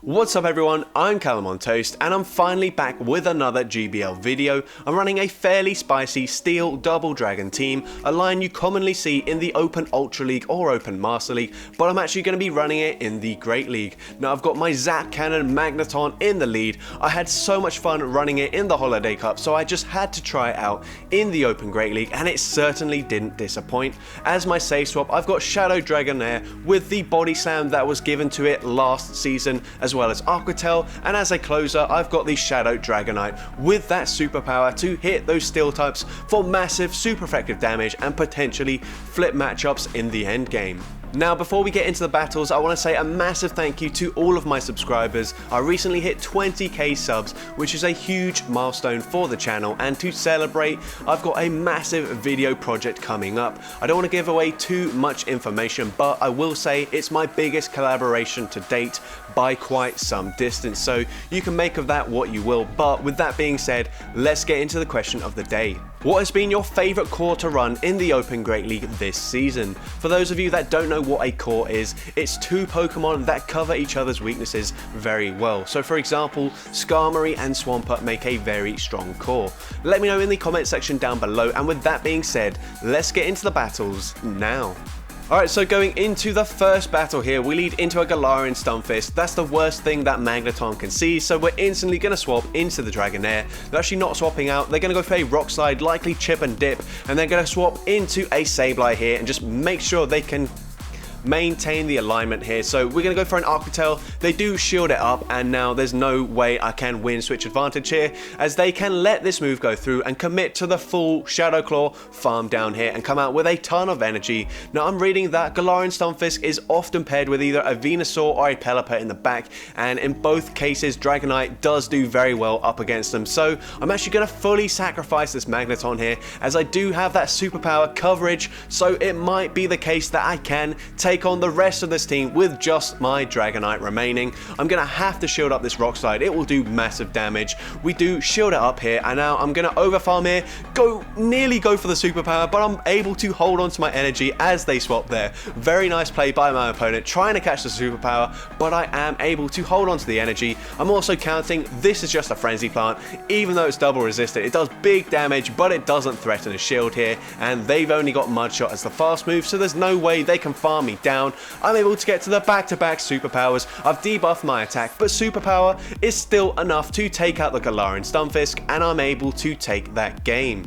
What's up everyone, I'm CallumOnToast and I'm finally back with another GBL video. I'm running a fairly spicy Steel Double Dragon team, a line you commonly see in the Open Ultra League or Open Master League, but I'm actually going to be running it in the Great League. Now I've got my Zap Cannon Magneton in the lead. I had so much fun running it in the Holiday Cup, so I just had to try it out in the Open Great League and it certainly didn't disappoint. As my save swap, I've got Shadow Dragonair with the Body Slam that was given to it last season, as well as Aquatel, and as a closer I've got the Shadow Dragonite with that superpower to hit those steel types for massive super effective damage and potentially flip matchups in the end game. Now before we get into the battles, I want to say a massive thank you to all of my subscribers. I recently hit 20k subs, which is a huge milestone for the channel, and to celebrate I've got a massive video project coming up. I don't want to give away too much information, but I will say it's my biggest collaboration to date by quite some distance, so you can make of that what you will. But with that being said, let's get into the question of the day. What has been your favourite core to run in the Open Great League this season? For those of you that don't know what a core is, it's two Pokemon that cover each other's weaknesses very well. So for example, Skarmory and Swampert make a very strong core. Let me know in the comment section down below, and with that being said, let's get into the battles now. Alright, so going into the first battle here, we lead into a Galarian Stunfisk. That's the worst thing that Magneton can see, so we're instantly going to swap into the Dragonair. They're actually not swapping out, they're going to go for a Rock Slide, likely Chip and Dip, and they're going to swap into a Sableye here and just make sure they can maintain the alignment here. So we're going to go for an Aquatel. They do shield it up, and now there's no way I can win switch advantage here, as they can let this move go through and commit to the full Shadow Claw farm down here and come out with a ton of energy. Now I'm reading that Galarian Stunfisk is often paired with either a Venusaur or a Pelipper in the back, and in both cases Dragonite does do very well up against them. So I'm actually going to fully sacrifice this Magneton here, as I do have that superpower coverage, so it might be the case that I can take on the rest of this team with just my Dragonite remaining. I'm going to have to shield up this Rock Slide. It will do massive damage. We do shield it up here, and now I'm going to overfarm here, nearly go for the superpower, but I'm able to hold on to my energy as they swap there. Very nice play by my opponent trying to catch the superpower, but I am able to hold on to the energy. I'm also counting this is just a Frenzy Plant. Even though it's double resisted, it does big damage, but it doesn't threaten a shield here, and they've only got Mud Shot as the fast move, so there's no way they can farm me down. I'm able to get to the back-to-back superpowers. I've debuffed my attack, but superpower is still enough to take out the Galarian Stunfisk, and I'm able to take that game.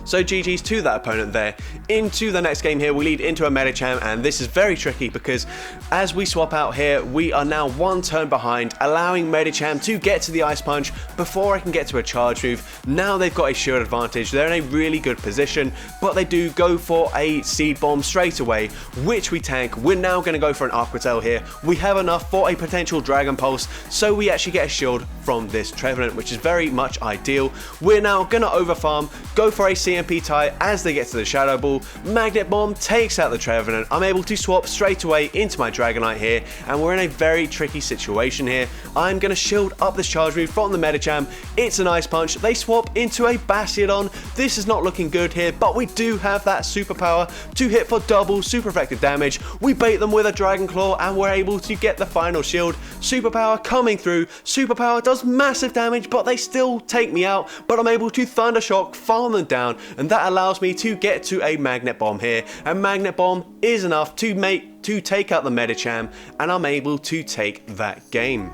So GG's to that opponent there. Into the next game here, we lead into a Medicham, and this is very tricky because as we swap out here, we are now one turn behind, allowing Medicham to get to the Ice Punch before I can get to a charge move. Now they've got a shield advantage, they're in a really good position, but they do go for a Seed Bomb straight away, which we tank. We're now going to go for an Aquatel here. We have enough for a potential Dragon Pulse, so we actually get a shield from this Trevenant, which is very much ideal. We're now going to overfarm, go for a CMP tie as they get to the Shadow Ball. Magnet Bomb takes out the Trevenant. I'm able to swap straight away into my Dragonite here, and we're in a very tricky situation here. I'm going to shield up this charge move from the Medicham. It's an Ice Punch. They swap into a Bastiodon. This is not looking good here, but we do have that superpower to hit for double super effective damage. We bait them with a Dragon Claw, and we're able to get the final shield. Superpower coming through. Superpower does massive damage, but they still take me out, but I'm able to Thunder Shock, farm them down, and that allows me to get to a Magnet Bomb here, and Magnet Bomb is enough to take out the Medicham, and I'm able to take that game.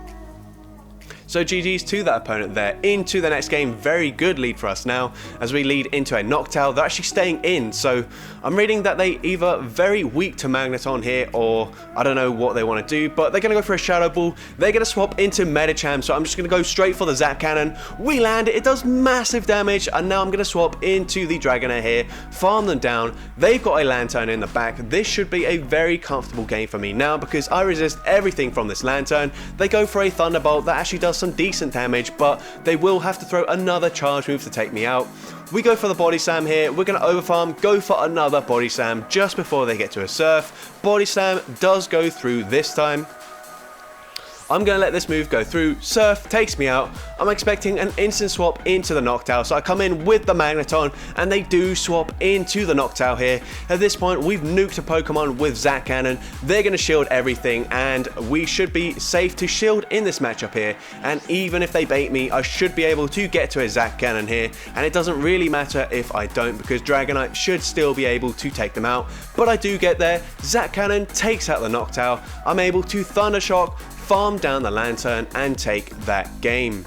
So GG's to that opponent there. Into the next game, very good lead for us now as we lead into a Noctowl. They're actually staying in, so I'm reading that they either very weak to Magneton here, or I don't know what they want to do, but they're going to go for a Shadow Ball. They're going to swap into Medicham, so I'm just going to go straight for the Zap Cannon. We land it, it does massive damage, and now I'm going to swap into the Dragonair here, farm them down. They've got a Lantern in the back. This should be a very comfortable game for me now because I resist everything from this Lantern. They go for a Thunderbolt that actually does some decent damage, but they will have to throw another charge move to take me out. We go for the Body Slam here. We're going to overfarm, go for another Body Slam just before they get to a Surf. Body Slam does go through this time. I'm going to let this move go through. Surf takes me out. I'm expecting an instant swap into the Noctowl, so I come in with the Magneton, and they do swap into the Noctowl here. At this point, we've nuked a Pokemon with Zap Cannon. They're going to shield everything, and we should be safe to shield in this matchup here. And even if they bait me, I should be able to get to a Zap Cannon here, and it doesn't really matter if I don't, because Dragonite should still be able to take them out. But I do get there. Zap Cannon takes out the Noctowl. I'm able to Thunder Shock, farm down the Lantern, and take that game.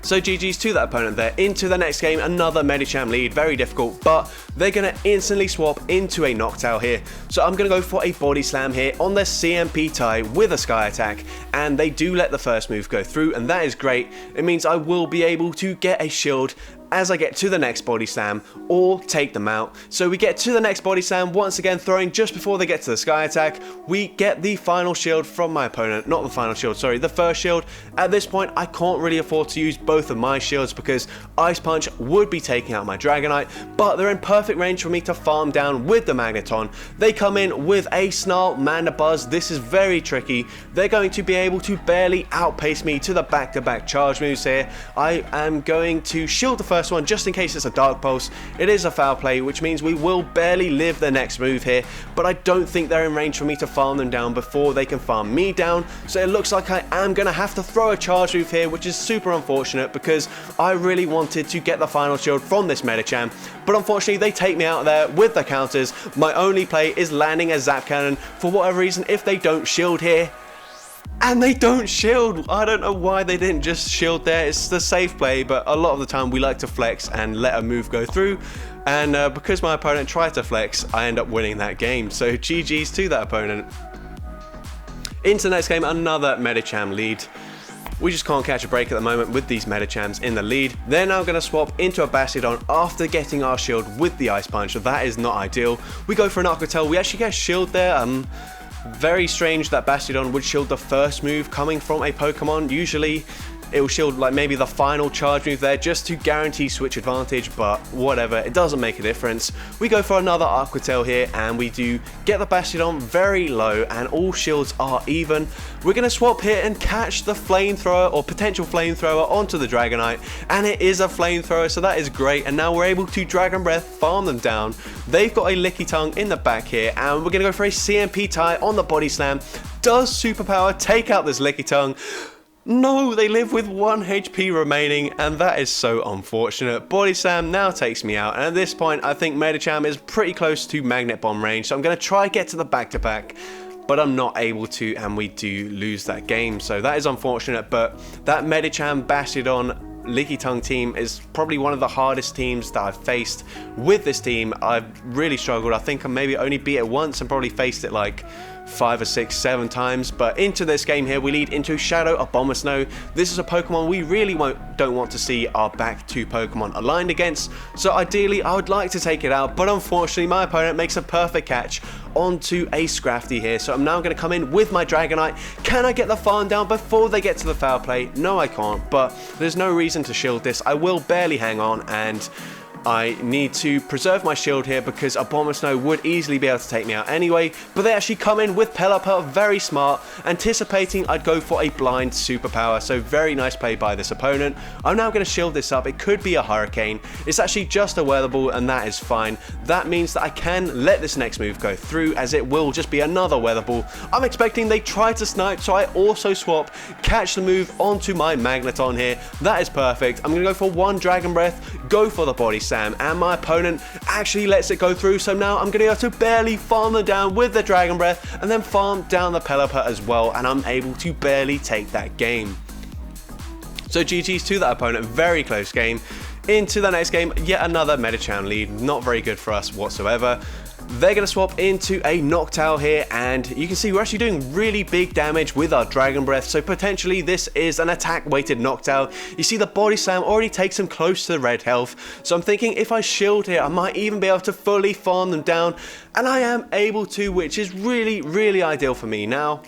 So GG's to that opponent there. Into the next game, another Medicham lead, very difficult, but they're going to instantly swap into a Noctowl here. So I'm going to go for a Body Slam here on their CMP tie with a Sky Attack, and they do let the first move go through, and that is great. It means I will be able to get a shield as I get to the next Body Slam or take them out. So we get to the next Body Slam, once again throwing just before they get to the Sky Attack. We get the final shield from my opponent, not the final shield, sorry, the first shield. At this point, I can't really afford to use both of my shields because Ice Punch would be taking out my Dragonite, but they're in perfect range for me to farm down with the Magneton. They come in with a Snarl, Mandibuzz. This is very tricky. They're going to be able to barely outpace me to the back-to-back charge moves here. I am going to shield the first one just in case it's a Dark Pulse. It is a foul play, which means we will barely live the next move here, but I don't think they're in range for me to farm them down before they can farm me down, so it looks like I am going to have to throw a charge move here, which is super unfortunate because I really wanted to get the final shield from this Medicham, but unfortunately they take me out there with the counters. My only play is landing a Zap Cannon. For whatever reason, if they don't shield here, and they don't shield. I don't know why they didn't just shield there. It's the safe play, but a lot of the time we like to flex and let a move go through. And because my opponent tried to flex, I end up winning that game. So GG's to that opponent. Into the next game, another Medicham lead. We just can't catch a break at the moment with these Medichams in the lead. They're now going to swap into a Bastiodon after getting our shield with the Ice Punch. So that is not ideal. We go for an Aqua Tail. We actually get a shield there. Very strange that Bastiodon would shield the first move coming from a Pokemon. Usually it will shield like maybe the final charge move there just to guarantee switch advantage, but whatever, it doesn't make a difference. We go for another Aqua Tail here, and we do get the Bastiodon very low, and all shields are even. We're going to swap here and catch the Flamethrower or potential Flamethrower onto the Dragonite, and it is a Flamethrower, so that is great. And now we're able to Dragon Breath, farm them down. They've got a Licky Tongue in the back here, and we're going to go for a CMP tie on the Body Slam. Does Superpower take out this Licky Tongue? No, they live with 1 HP remaining, and that is so unfortunate. Body Slam now takes me out, and at this point I think Medicham is pretty close to Magnet Bomb range, so I'm going to try get to the back-to-back, but I'm not able to, and we do lose that game, so that is unfortunate. But that Medicham Bastiodon Licky Tongue team is probably one of the hardest teams that I've faced with this team. I've really struggled. I think I maybe only beat it once and probably faced it like 5 or 6, 7 times. But into this game here, we lead into Shadow Abomasnow. This is a Pokemon we really don't want to see our back 2 Pokemon aligned against. So ideally, I would like to take it out, but unfortunately, my opponent makes a perfect catch onto a Scrafty here. So I'm now going to come in with my Dragonite. Can I get the farm down before they get to the foul play? No, I can't, but there's no reason to shield this. I will barely hang on, and I need to preserve my shield here because Abomasnow would easily be able to take me out anyway, but they actually come in with Pelipper, very smart, anticipating I'd go for a blind Superpower, so very nice play by this opponent. I'm now going to shield this up. It could be a Hurricane. It's actually just a Weather Ball, and that is fine. That means that I can let this next move go through, as it will just be another Weather Ball. I'm expecting they try to snipe, so I also swap, catch the move onto my Magneton here. That is perfect. I'm going to go for 1 Dragon Breath, go for the Body Slam, and my opponent actually lets it go through, so now I'm going to be able to barely farm them down with the Dragon Breath and then farm down the Pelipper as well, and I'm able to barely take that game. So GG's to that opponent, very close game. Into the next game, yet another Medicham lead, not very good for us whatsoever. They're going to swap into a Noctowl here, and you can see we're actually doing really big damage with our Dragon Breath, so potentially this is an attack-weighted Noctowl. You see the Body Slam already takes him close to the red health, so I'm thinking if I shield here, I might even be able to fully farm them down, and I am able to, which is really, really ideal for me now.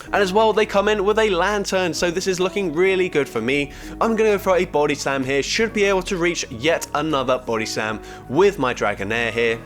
And as well, they come in with a Lantern, so this is looking really good for me. I'm going to go for a Body Slam here, should be able to reach yet another Body Slam with my Dragonair here.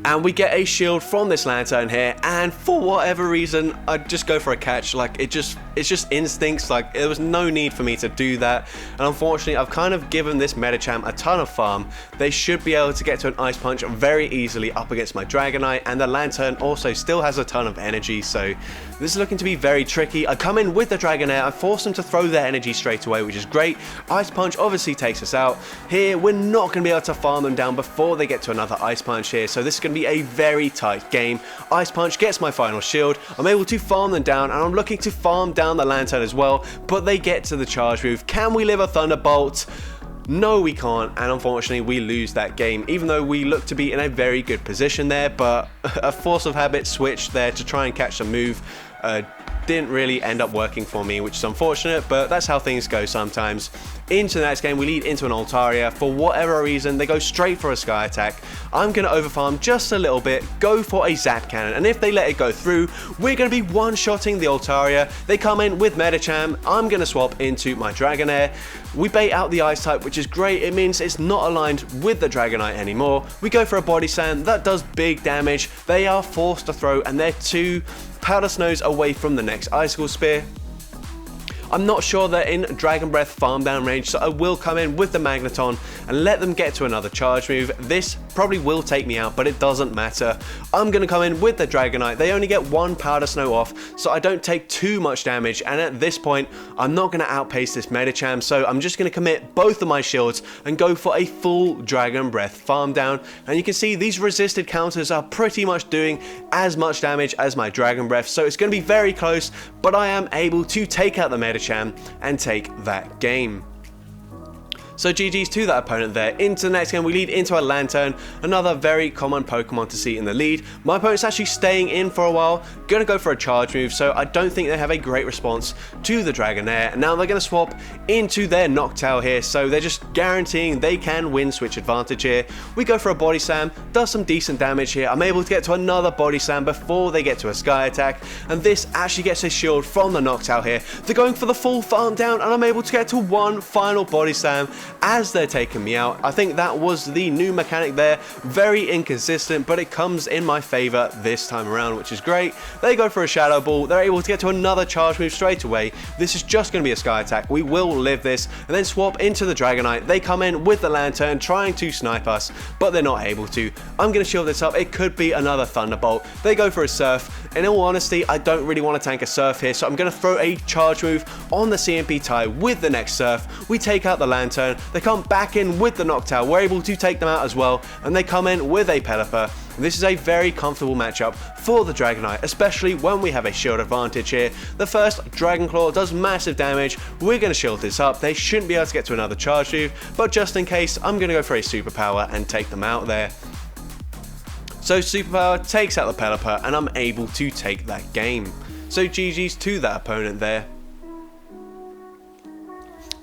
And we get a shield from this Lantern here, and for whatever reason, I just go for a catch. Like, it's just instincts. Like, there was no need for me to do that. And unfortunately, I've kind of given this Medicham a ton of farm. They should be able to get to an Ice Punch very easily up against my Dragonite, and the Lantern also still has a ton of energy, so this is looking to be very tricky. I come in with the Dragonair, I force them to throw their energy straight away, which is great. Ice Punch obviously takes us out. Here, we're not going to be able to farm them down before they get to another Ice Punch here, so this is going to be a very tight game. Ice Punch gets my final shield, I'm able to farm them down, and I'm looking to farm down the Lantern as well, but they get to the charge move. Can we live a Thunderbolt? No, we can't, and unfortunately we lose that game, even though we look to be in a very good position there, but a force of habit switch there to try and catch the move didn't really end up working for me, which is unfortunate, but that's how things go sometimes. Into the next game, we lead into an Altaria. For whatever reason, they go straight for a Sky Attack. I'm going to overfarm just a little bit, go for a Zap Cannon, and if they let it go through, we're going to be one-shotting the Altaria. They come in with Medicham. I'm going to swap into my Dragonair. We bait out the Ice type, which is great. It means it's not aligned with the Dragonite anymore. We go for a Body Slam. That does big damage. They are forced to throw, and they're 2 Powder Snows away from the next Icicle Spear. I'm not sure they're in Dragon Breath farm down range, so I will come in with the Magneton and let them get to another charge move. This probably will take me out, but it doesn't matter. I'm going to come in with the Dragonite. They only get 1 Powder Snow off, so I don't take too much damage, and at this point, I'm not going to outpace this Medicham, so I'm just going to commit both of my shields and go for a full Dragon Breath farm down. And you can see these resisted counters are pretty much doing as much damage as my Dragon Breath, so it's going to be very close, but I am able to take out the Medicham and take that game. So GG's to that opponent there. Into the next game, we lead into a Lantern, another very common Pokemon to see in the lead. My opponent's actually staying in for a while, gonna go for a charge move, so I don't think they have a great response to the Dragonair. And now they're gonna swap into their Noctowl here, so they're just guaranteeing they can win switch advantage here. We go for a Body Slam, does some decent damage here. I'm able to get to another Body Slam before they get to a Sky Attack, and this actually gets a shield from the Noctowl here. They're going for the full farm down, and I'm able to get to one final Body Slam as they're taking me out. I think that was the new mechanic there. Very inconsistent, but it comes in my favor this time around, which is great. They go for a Shadow Ball. They're able to get to another charge move straight away. This is just going to be a Sky Attack. We will live this, and then swap into the Dragonite. They come in with the Lantern, trying to snipe us, but they're not able to. I'm going to shield this up. It could be another Thunderbolt. They go for a Surf. In all honesty, I don't really want to tank a Surf here, so I'm going to throw a charge move on the CMP tie with the next Surf. We take out the Lantern. They come back in with the Noctowl. We're able to take them out as well, and they come in with a Pelipper. This is a very comfortable matchup for the Dragonite, especially when we have a shield advantage here. The first Dragon Claw does massive damage. We're going to shield this up. They shouldn't be able to get to another charge move, but just in case, I'm going to go for a Superpower and take them out there. So Superpower takes out the Pelipper, and I'm able to take that game. So GG's to that opponent there.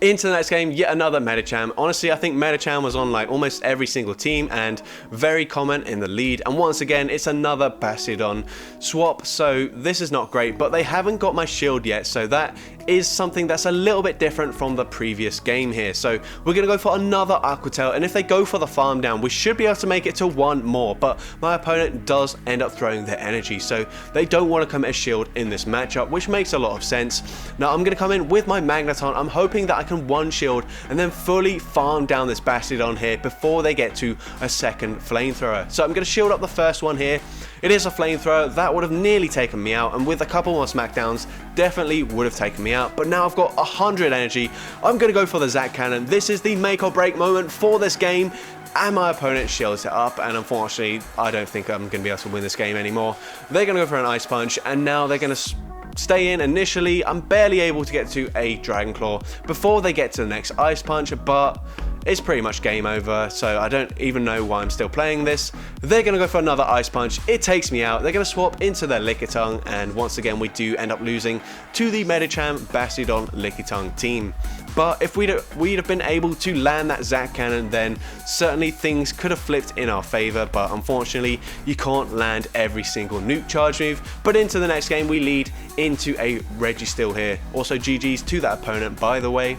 Into the next game, yet another Medicham. Honestly, I think Medicham was on like almost every single team and very common in the lead. And once again, it's another Bastiodon swap, so this is not great, but they haven't got my shield yet, so that is something that's a little bit different from the previous game here. So we're going to go for another Aquatail, and if they go for the farm down, we should be able to make it to one more, but my opponent does end up throwing their energy, so they don't want to commit a shield in this matchup, which makes a lot of sense. Now I'm going to come in with my Magneton. I'm hoping that I can one shield and then fully farm down this Bastiodon here before they get to a second Flamethrower. So I'm going to shield up the first one here. It is a Flamethrower. That would have nearly taken me out, and with a couple more Smackdowns, definitely would have taken me out. But now I've got 100 energy. I'm going to go for the Zap Cannon. This is the make or break moment for this game, and my opponent shields it up, and unfortunately, I don't think I'm going to be able to win this game anymore. They're going to go for an Ice Punch, and now they're going to stay in. Initially, I'm barely able to get to a Dragon Claw before they get to the next Ice Punch, but it's pretty much game over, so I don't even know why I'm still playing this. They're going to go for another Ice Punch. It takes me out. They're going to swap into their Lickitung, and once again, we do end up losing to the Medicham Bastiodon Lickitung team. But if we'd have been able to land that Zap Cannon, then certainly things could have flipped in our favor, but unfortunately, you can't land every single nuke charge move. But into the next game, we lead into a Registeel here. Also, GG's to that opponent, by the way.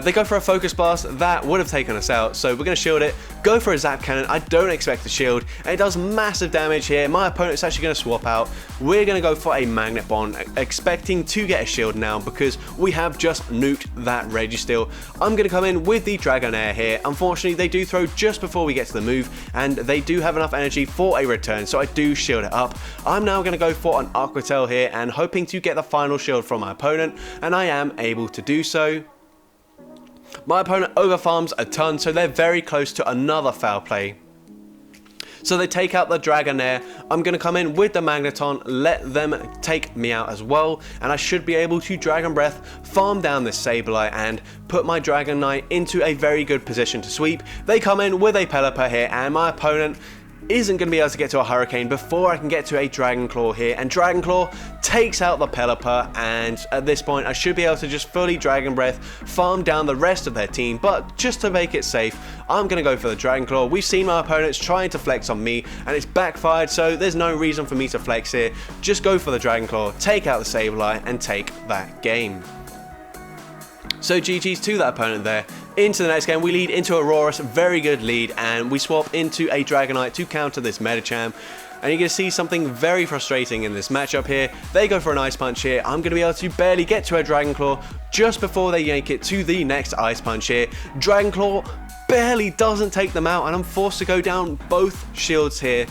They go for a Focus Blast. That would have taken us out, so we're going to shield it, go for a Zap Cannon. I don't expect a shield, and it does massive damage here. My opponent's actually going to swap out. We're going to go for a Magnet Bomb, expecting to get a shield now because we have just nuked that Registeel. I'm going to come in with the Dragonair here. Unfortunately, they do throw just before we get to the move, and they do have enough energy for a return, so I do shield it up. I'm now going to go for an Aqua Tail here and hoping to get the final shield from my opponent, and I am able to do so. My opponent overfarms a ton, so they're very close to another foul play. So they take out the Dragonair. I'm going to come in with the Magneton, let them take me out as well, and I should be able to Dragon Breath, farm down this Sableye, and put my Dragonite into a very good position to sweep. They come in with a Pelipper here, and my opponent isn't going to be able to get to a Hurricane before I can get to a Dragon Claw here, and Dragon Claw takes out the Pelipper, and at this point I should be able to just fully Dragon Breath, farm down the rest of their team, but just to make it safe, I'm going to go for the Dragon Claw. We've seen my opponents trying to flex on me, and it's backfired, so there's no reason for me to flex here. Just go for the Dragon Claw, take out the Sableye, and take that game. So GG's to that opponent there. Into the next game, we lead into Aurorus, very good lead, and we swap into a Dragonite to counter this Medicham. And you're going to see something very frustrating in this matchup here. They go for an Ice Punch here. I'm going to be able to barely get to a Dragon Claw just before they yank it to the next Ice Punch here. Dragon Claw barely doesn't take them out, and I'm forced to go down both shields here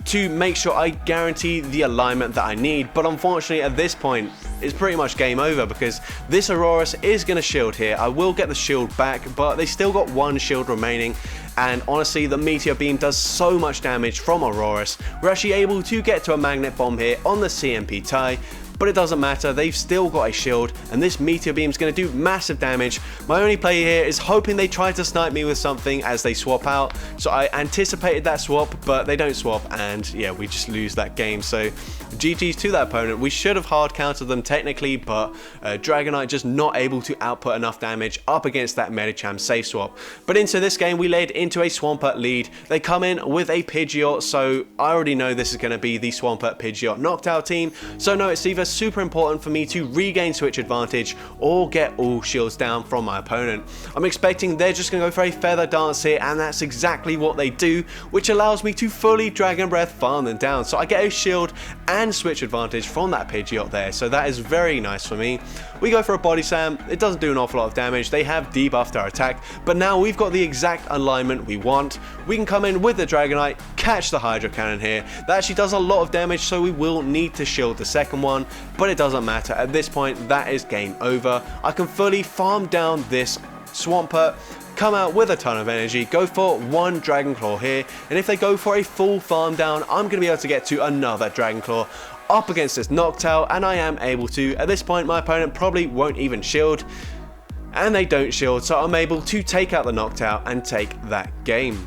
to make sure I guarantee the alignment that I need. But unfortunately at this point it's pretty much game over because this Aurorus is going to shield here. I will get the shield back, but they still got one shield remaining, and honestly the Meteor Beam does so much damage from Aurorus. We're actually able to get to a Magnet Bomb here on the CMP tie, but it doesn't matter, they've still got a shield, and this Meteor Beam is going to do massive damage. My only play here is hoping they try to snipe me with something as they swap out, so I anticipated that swap, but they don't swap, and yeah, we just lose that game. So GG's to that opponent. We should have hard countered them technically, but Dragonite just not able to output enough damage up against that Medicham safe swap. But into this game, we led into a Swampert lead. They come in with a Pidgeot, so I already know this is going to be the Swampert Pidgeot knocked out team, so no, it's either super important for me to regain switch advantage or get all shields down from my opponent. I'm expecting they're just going to go for a Feather Dance here, and that's exactly what they do, which allows me to fully Dragon Breath farm them down. So I get a shield and switch advantage from that Pidgeot there, so that is very nice for me. We go for a Body Slam. It doesn't do an awful lot of damage. They have debuffed our attack, but now we've got the exact alignment we want. We can come in with the Dragonite, catch the Hydro Cannon here. That actually does a lot of damage, so we will need to shield the second one, but it doesn't matter. At this point, that is game over. I can fully farm down this Swampert, come out with a ton of energy, go for one Dragon Claw here, and if they go for a full farm down, I'm going to be able to get to another Dragon Claw up against this Noctowl, and I am able to. At this point, my opponent probably won't even shield, and they don't shield, so I'm able to take out the Noctowl and take that game.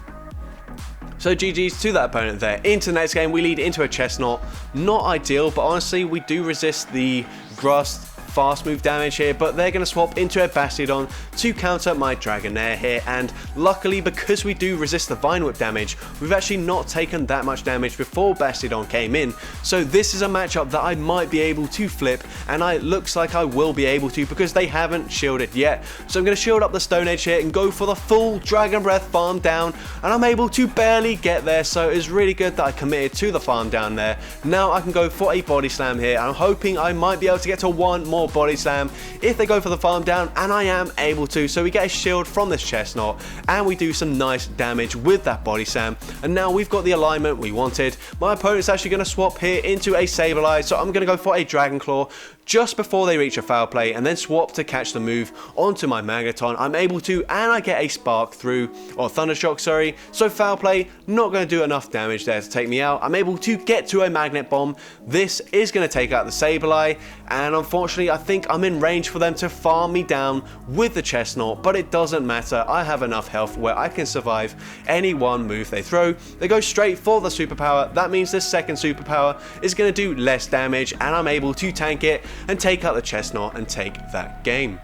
So GG's to that opponent there. Into the next game, we lead into a Chestnut. Not ideal, but honestly, we do resist the Grass fast move damage here, but they're going to swap into a Bastiodon to counter my Dragonair here, and luckily because we do resist the Vine Whip damage, we've actually not taken that much damage before Bastiodon came in, so this is a matchup that I might be able to flip, and it looks like I will be able to because they haven't shielded yet. So I'm going to shield up the Stone Edge here and go for the full Dragon Breath farm down, and I'm able to barely get there, so it's really good that I committed to the farm down there. Now I can go for a Body Slam here. I'm hoping I might be able to get to one more Body Slam if they go for the farm down, and I am able to. So we get a shield from this Chestnut, and we do some nice damage with that Body Slam, and now we've got the alignment we wanted. My opponent's actually going to swap here into a Sableye, so I'm going to go for a Dragon Claw just before they reach a foul play, and then swap to catch the move onto my Magneton. I'm able to, and I get a Spark through, or Thundershock, sorry. So foul play, not going to do enough damage there to take me out. I'm able to get to a Magnet Bomb. This is going to take out the Sableye, and unfortunately I think I'm in range for them to farm me down with the Chestnut, but it doesn't matter. I have enough health where I can survive any one move they throw. They go straight for the superpower. That means the second superpower is going to do less damage, and I'm able to tank it and take out the Chestnut and take that game.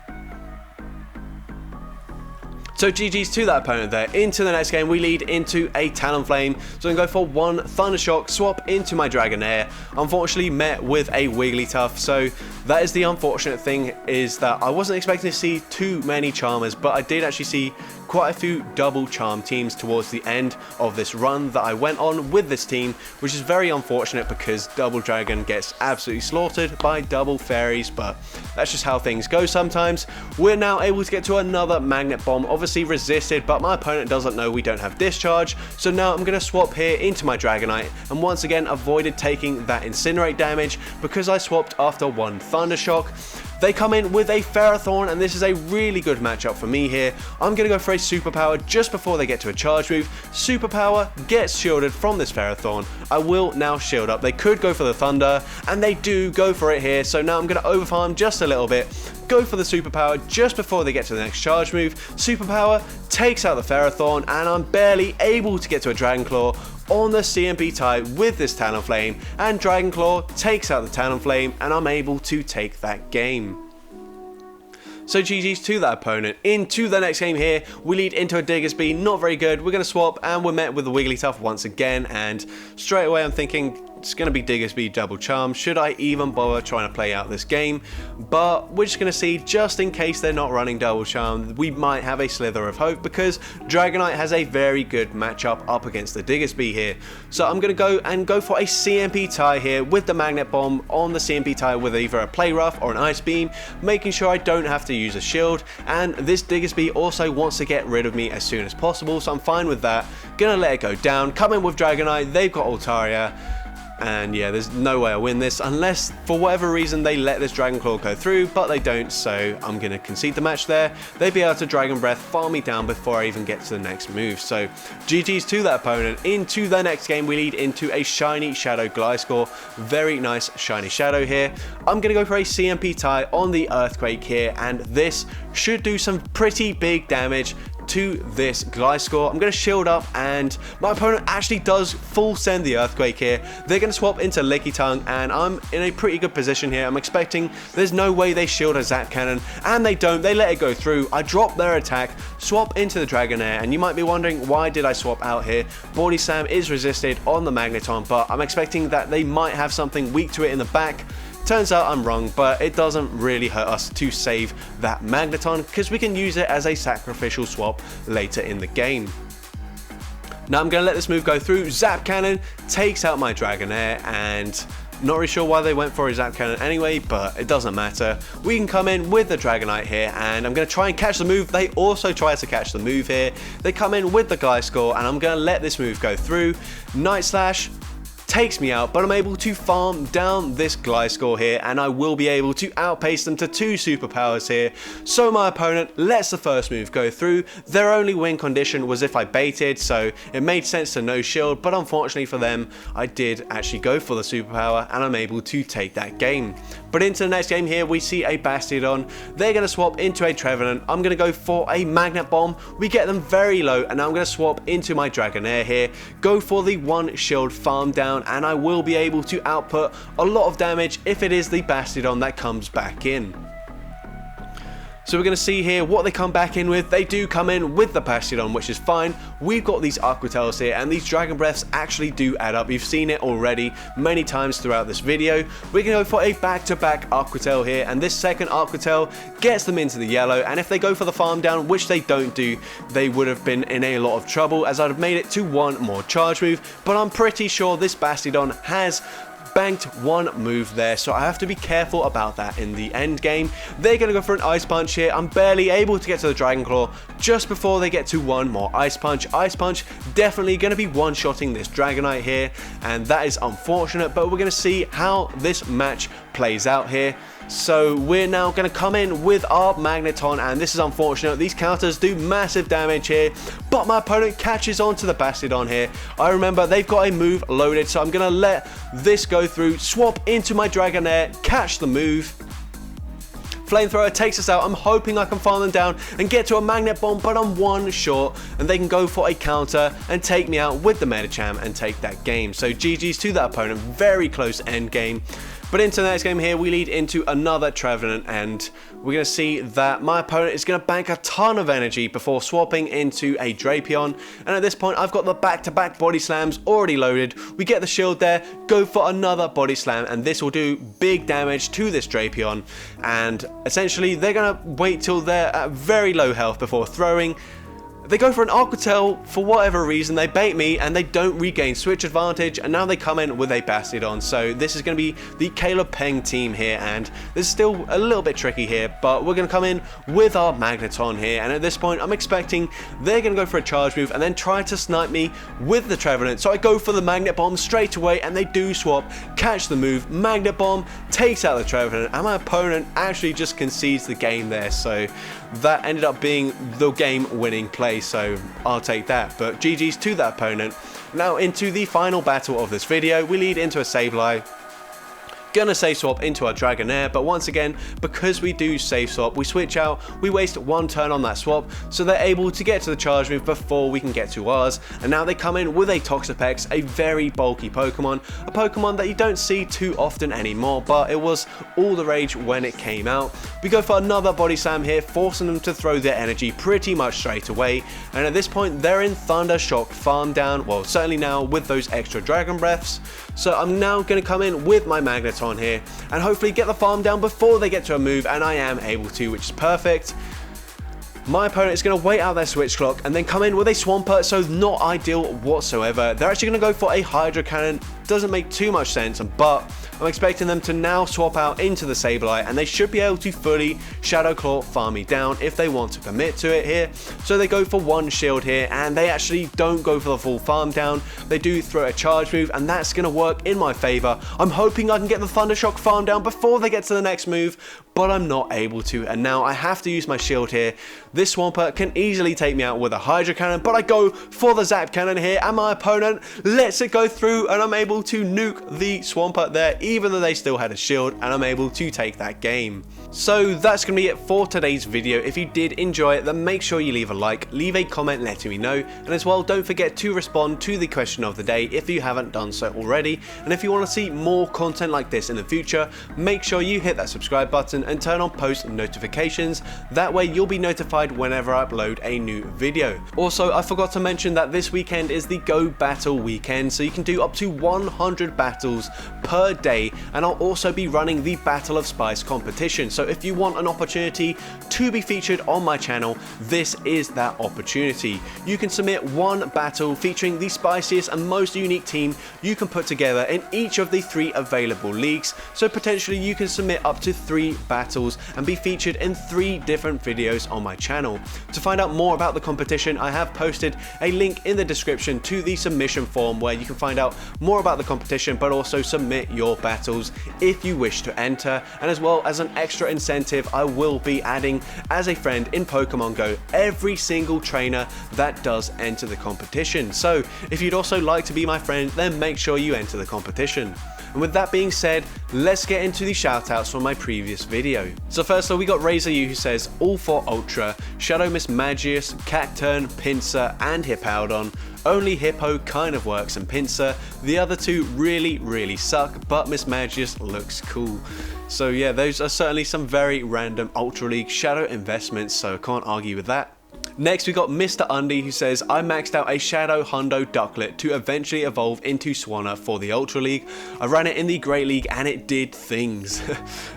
So GG's to that opponent there. Into the next game, we lead into a Talonflame. So I'm going to go for one Thundershock, swap into my Dragonair. Unfortunately met with a Wigglytuff. So that is the unfortunate thing, is that I wasn't expecting to see too many Charmers, but I did actually see quite a few double charm teams towards the end of this run that I went on with this team, which is very unfortunate because Double Dragon gets absolutely slaughtered by double fairies, but that's just how things go sometimes. We're now able to get to another Magnet Bomb, obviously resisted, but my opponent doesn't know we don't have discharge, so now I'm going to swap here into my Dragonite, and once again avoided taking that Incinerate damage because I swapped after one Thunder Shock. They come in with a Ferrothorn, and this is a really good matchup for me here. I'm going to go for a Superpower just before they get to a charge move. Superpower gets shielded from this Ferrothorn. I will now shield up. They could go for the Thunder, and they do go for it here, so now I'm going to overfarm just a little bit. Go for the Superpower just before they get to the next charge move. Superpower takes out the Ferrothorn, and I'm barely able to get to a Dragonclaw on the CMP tie with this Talonflame, and Dragonclaw takes out the Talonflame, and I'm able to take that game. So GG's to that opponent. Into the next game here, we lead into a Diggersby, not very good. We're going to swap, and we're met with the Wigglytuff once again, and straight away I'm thinking, it's going to be Diggersby double charm. Should I even bother trying to play out this game? But we're just going to see, just in case they're not running double charm, we might have a slither of hope because Dragonite has a very good matchup up against the Diggersby here. So I'm going to go for a CMP tie here with the Magnet Bomb on the CMP tie with either a Play Rough or an Ice Beam, making sure I don't have to use a shield. And this Diggersby also wants to get rid of me as soon as possible, so I'm fine with that. Gonna let it go down. Come in with Dragonite. They've got Altaria. And yeah, there's no way I win this unless for whatever reason they let this Dragonclaw go through, but they don't, so I'm going to concede the match there. They'd be able to Dragon Breath, farm me down before I even get to the next move. So GG's to that opponent. Into the next game, we lead into a shiny Shadow Gliscor. Very nice shiny Shadow here. I'm going to go for a CMP tie on the Earthquake here, and this should do some pretty big damage to this Gliscor. I'm going to shield up, and my opponent actually does full send the Earthquake here. They're going to swap into Lickitung, and I'm in a pretty good position here. I'm expecting there's no way they shield a Zap Cannon, and they don't. They let it go through. I drop their attack, swap into the Dragonair, and you might be wondering, why did I swap out here? Body Slam is resisted on the Magneton, but I'm expecting that they might have something weak to it in the back. Turns out I'm wrong, but it doesn't really hurt us to save that Magneton because we can use it as a sacrificial swap later in the game. Now I'm going to let this move go through. Zap Cannon takes out my Dragonair, and not really sure why they went for a Zap Cannon anyway, but it doesn't matter. We can come in with the Dragonite here, and I'm going to try and catch the move. They also try to catch the move here. They come in with the Gliscor, and I'm going to let this move go through. Night Slash takes me out, but I'm able to farm down this Gliscor here, and I will be able to outpace them to 2 superpowers here. So my opponent lets the first move go through. Their only win condition was if I baited, so it made sense to no shield, but unfortunately for them, I did actually go for the superpower, and I'm able to take that game. But into the next game here, we see a Bastiodon. They're going to swap into a Trevenant. I'm going to go for a Magnet Bomb. We get them very low, and now I'm going to swap into my Dragonair here, go for the 1 shield farm down, and I will be able to output a lot of damage if it is the Bastiodon that comes back in. So we're going to see here what they come back in with. They do come in with the Bastiodon, which is fine. We've got these Aqua Tails here, and these Dragon Breaths actually do add up. You've seen it already many times throughout this video. We're going to go for a back-to-back Aqua Tail here, and this second Aqua Tail gets them into the yellow, and if they go for the farm down, which they don't do, they would have been in a lot of trouble, as I'd have made it to 1 more charge move, but I'm pretty sure this Bastiodon has banked 1 move there, so I have to be careful about that in the end game. They're going to go for an Ice Punch here. I'm barely able to get to the Dragonclaw just before they get to 1 more Ice Punch. Ice Punch definitely going to be one-shotting this Dragonite here, and that is unfortunate, but we're going to see how this match plays out here. So we're now going to come in with our Magneton, and this is unfortunate. These counters do massive damage here, but my opponent catches on to the Bastiodon here. I remember they've got a move loaded, so I'm going to let this go through, swap into my Dragonair, catch the move. Flamethrower takes us out. I'm hoping I can farm them down and get to a Magnet Bomb, but I'm 1 short, and they can go for a counter and take me out with the Medicham and take that game. So GG's to that opponent. Very close end game. But into the next game here, we lead into another Trevenant, and we're going to see that my opponent is going to bank a ton of energy before swapping into a Drapion. And at this point, I've got the back-to-back Body Slams already loaded. We get the shield there, go for another Body Slam, and this will do big damage to this Drapion. And essentially, they're going to wait till they're at very low health before throwing. They go for an Aquatail for whatever reason, they bait me and they don't regain switch advantage, and now they come in with a Bastiodon. So this is going to be the Caleb Peng team here, and this is still a little bit tricky here, but we're going to come in with our Magneton here, and at this point I'm expecting they're going to go for a charge move and then try to snipe me with the Trevenant. So I go for the Magnet Bomb straight away and they do swap, catch the move, Magnet Bomb takes out the Trevenant, and my opponent actually just concedes the game there. So that ended up being the game winning play, so I'll take that. But GG's to that opponent. Now into the final battle of this video, we lead into a Sableye. Gonna save swap into our Dragonair, but once again, because we do save swap, we switch out, we waste one turn on that swap, so they're able to get to the charge move before we can get to ours. And now they come in with a Toxapex, a very bulky Pokemon, a Pokemon that you don't see too often anymore, but it was all the rage when it came out. We go for another Body Slam here, forcing them to throw their energy pretty much straight away, and at this point they're in Thunder Shock Farm Down, well certainly now with those extra Dragon Breaths. So I'm now going to come in with my Magneton here and hopefully get the farm down before they get to a move, and I am able to, which is perfect. My opponent is going to wait out their switch clock and then come in with a Swampert, so not ideal whatsoever. They're actually going to go for a Hydro Cannon. Doesn't make too much sense, but I'm expecting them to now swap out into the Sableye, and they should be able to fully Shadow Claw farm me down if they want to commit to it here. So they go for one shield here, and they actually don't go for the full farm down. They do throw a charge move, and that's going to work in my favor. I'm hoping I can get the Thunder Shock farm down before they get to the next move, but I'm not able to, and now I have to use my shield here. This Swampert can easily take me out with a Hydro Cannon, but I go for the Zap Cannon here, and my opponent lets it go through, and I'm able to nuke the Swampert there, even though they still had a shield, and I'm able to take that game. So that's going to be it for today's video. If you did enjoy it, then make sure you leave a like, leave a comment letting me know, and as well don't forget to respond to the question of the day if you haven't done so already. And if you want to see more content like this in the future, make sure you hit that subscribe button and turn on post notifications. That way you'll be notified whenever I upload a new video. Also, I forgot to mention that this weekend is the Go Battle weekend, so you can do up to 100 battles per day, and I'll also be running the Battle of Spice competition. So if you want an opportunity to be featured on my channel, this is that opportunity. You can submit one battle featuring the spiciest and most unique team you can put together in each of the 3 available leagues, so potentially you can submit up to 3 battles and be featured in 3 different videos on my channel. To find out more about the competition, I have posted a link in the description to the submission form where you can find out more about the competition, but also submit your battles if you wish to enter. And as well as an extra incentive, I will be adding as a friend in Pokemon Go every single trainer that does enter the competition. So if you'd also like to be my friend, then make sure you enter the competition. And with that being said, let's get into the shoutouts from my previous video. So first of all, we got Razor U, who says, all for Ultra, Shadow Miss Magius, Cacturn, Pinsir, and Hippowdon. Only Hippo kind of works in Pinsir. The other 2 really suck, but Miss Magius looks cool. So yeah, those are certainly some very random Ultra League Shadow investments, so I can't argue with that. Next we got Mr. Undy, who says, I maxed out a Shadow Hundo Ducklet to eventually evolve into Swanna for the Ultra League. I ran it in the Great League and it did things.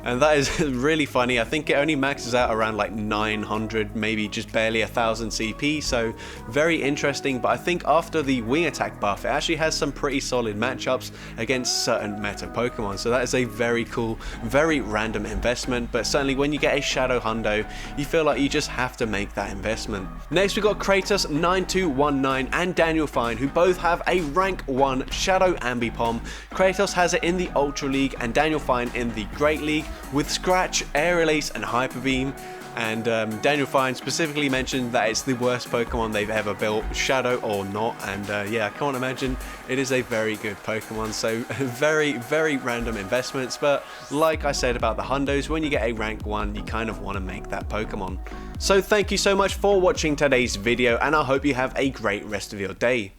And that is really funny. I think it only maxes out around like 900, maybe just barely 1000 CP, so very interesting. But I think after the Wing Attack buff, it actually has some pretty solid matchups against certain meta Pokemon. So that is a very cool, very random investment, but certainly when you get a Shadow Hundo, you feel like you just have to make that investment. Next we got Kratos9219 and Daniel Fine, who both have a rank 1 Shadow Ambipom. Kratos has it in the Ultra League and Daniel Fine in the Great League with Scratch, Aerial Ace and Hyper Beam. And Daniel Fine specifically mentioned that it's the worst Pokemon they've ever built, Shadow or not, and yeah, I can't imagine it is a very good Pokemon. So very random investments, but like I said about the Hundos, when you get a rank 1, you kind of want to make that Pokemon. So thank you so much for watching today's video, and I hope you have a great rest of your day.